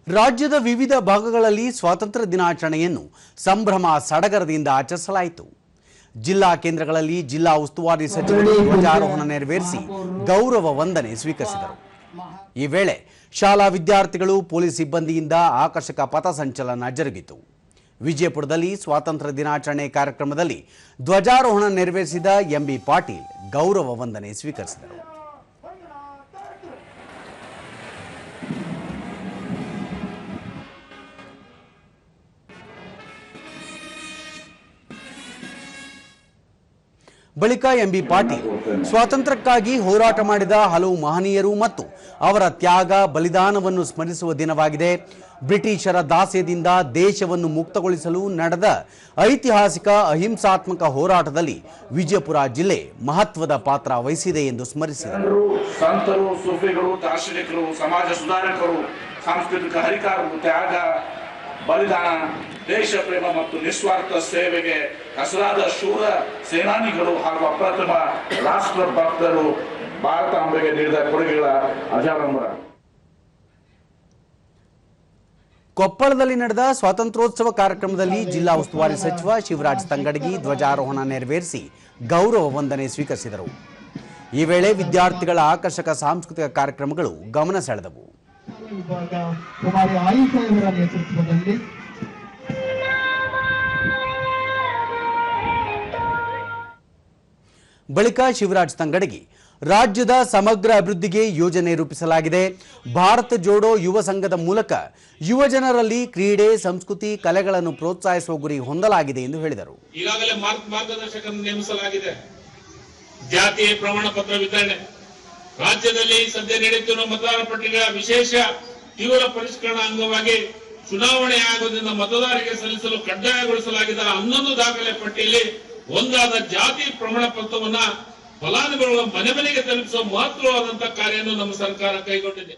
ರಾಜ್ಯದ ವಿವಿಧ ಭಾಗಗಳಲ್ಲಿ ಸ್ವಾತಂತ್ರ್ಯ ದಿನಾಚರಣೆಯನ್ನು ಸಂಭ್ರಮ ಸಡಗರದಿಂದ ಆಚರಿಸಲಾಯಿತು. ಜಿಲ್ಲಾ ಕೇಂದ್ರಗಳಲ್ಲಿ ಜಿಲ್ಲಾ ಉಸ್ತುವಾರಿ ಸಚಿವರು ಧ್ವಜಾರೋಹಣ ನೆರವೇರಿಸಿ ಗೌರವ ವಂದನೆ ಸ್ವೀಕರಿಸಿದರು. ಈ ವೇಳೆ ಶಾಲಾ ವಿದ್ಯಾರ್ಥಿಗಳು ಪೊಲೀಸ್ ಸಿಬ್ಬಂದಿಯಿಂದ ಆಕರ್ಷಕ ಪಥಸಂಚಲನ ಜರುಗಿತು. ವಿಜಯಪುರದಲ್ಲಿ ಸ್ವಾತಂತ್ರ್ಯ ದಿನಾಚರಣೆ ಕಾರ್ಯಕ್ರಮದಲ್ಲಿ ಧ್ವಜಾರೋಹಣ ನೆರವೇರಿಸಿದ ಎಂಬಿ ಪಾಟೀಲ್ ಗೌರವ ವಂದನೆ ಸ್ವೀಕರಿಸಿದರು. ಬಳಿಕ ಎಂಬಿ ಪಾಟೀಲ್ ಸ್ವಾತಂತ್ರ್ಯಕ್ಕಾಗಿ ಹೋರಾಟ ಮಾಡಿದ ಹಲವು ಮಹನೀಯರು ಮತ್ತು ಅವರ ತ್ಯಾಗ ಬಲಿದಾನವನ್ನು ಸ್ಮರಿಸುವ ದಿನವಾಗಿದೆ. ಬ್ರಿಟಿಷರ ದಾಸ್ಯದಿಂದ ದೇಶವನ್ನು ಮುಕ್ತಗೊಳಿಸಲು ನಡೆದ ಐತಿಹಾಸಿಕ ಅಹಿಂಸಾತ್ಮಕ ಹೋರಾಟದಲ್ಲಿ ವಿಜಯಪುರ ಜಿಲ್ಲೆ ಮಹತ್ವದ ಪಾತ್ರ ವಹಿಸಿದೆ ಎಂದು ಸ್ಮರಿಸಿದರು. ಸಂತರು, ಸೂಫಿಗಳು, ದಾರ್ಶನಿಕರು, ಸಮಾಜ ಸುಧಾರಕರು, ಸಾಂಸ್ಕೃತಿಕ ಹರಿಕಾರರು ತ್ಯಾಗ ಬಲಿದಾನ, ದೇಶ ಪ್ರೇಮ ಮತ್ತು ನಿಸ್ವಾರ್ಥ ಸೇವೆಗೆ ಹೆಸರಾದ ಶೂರ ಸೇನಾನಿಗಳು ಹಾಗೂ ಅಪ್ರತಿಮ ರಾಷ್ಟ್ರ ಭಕ್ತರು ಭಾರತಾಂಬೆಗೆ ನೀಡಿದ ಕೊಡುಗೆಗಳ ಅಜರಾಮರ. ಕೊಪ್ಪಳದಲ್ಲಿ ನಡೆದ ಸ್ವಾತಂತ್ರ್ಯೋತ್ಸವ ಕಾರ್ಯಕ್ರಮದಲ್ಲಿ ಜಿಲ್ಲಾ ಉಸ್ತುವಾರಿ ಸಚಿವ ಶಿವರಾಜ್ ತಂಗಡಗಿ ಧ್ವಜಾರೋಹಣ ನೆರವೇರಿಸಿ ಗೌರವ ವಂದನೆ ಸ್ವೀಕರಿಸಿದರು. ಈ ವೇಳೆ ವಿದ್ಯಾರ್ಥಿಗಳ ಆಕರ್ಷಕ ಸಾಂಸ್ಕೃತಿಕ ಕಾರ್ಯಕ್ರಮಗಳು ಗಮನ ಸೆಳೆದವು. ಬಳಿಕ ಶಿವರಾಜ್ ತಂಗಡಗಿ ರಾಜ್ಯದ ಸಮಗ್ರ ಅಭಿವೃದ್ಧಿಗೆ ಯೋಜನೆ ರೂಪಿಸಲಾಗಿದೆ. ಭಾರತ ಜೋಡೋ ಯುವ ಸಂಘದ ಮೂಲಕ ಯುವ ಜನರಲ್ಲಿ ಕ್ರೀಡೆ, ಸಂಸ್ಕೃತಿ, ಕಲೆಗಳನ್ನು ಪ್ರೋತ್ಸಾಹಿಸುವ ಗುರಿ ಹೊಂದಲಾಗಿದೆ ಎಂದು ಹೇಳಿದರು. ಈಗಾಗಲೇ ಮಾರ್ಗದರ್ಶಕರನ್ನು ನೇಮಿಸಲಾಗಿದೆ. ಜಾತಿ ಪ್ರಮಾಣ ಪತ್ರ ವಿತರಣೆ, ರಾಜ್ಯದಲ್ಲಿ ಸದ್ಯ ನಡೆಯುತ್ತಿರುವ ಮತದಾರ ಪಟ್ಟಿಗಳ ವಿಶೇಷ ತೀವ್ರ ಪರಿಷ್ಕರಣಾ ಅಂಗವಾಗಿ ಚುನಾವಣೆ ಆಯೋಗದಿಂದ ಮತದಾರರಿಗೆ ಸಲ್ಲಿಸಲು ಕಡ್ಡಾಯಗೊಳಿಸಲಾಗಿದ್ದ 11 ದಾಖಲೆ ಪಟ್ಟಿಯಲ್ಲಿ ಒಂದಾದ ಜಾತಿ ಪ್ರಮಾಣ ಪತ್ರವನ್ನ ಫಲಾನುಭವಿಗಳ ಮನೆ ಮನೆಗೆ ತಲುಪಿಸುವ ಮಹತ್ವವಾದಂತಹ ಕಾರ್ಯವನ್ನು ನಮ್ಮ ಸರ್ಕಾರ ಕೈಗೊಂಡಿದೆ.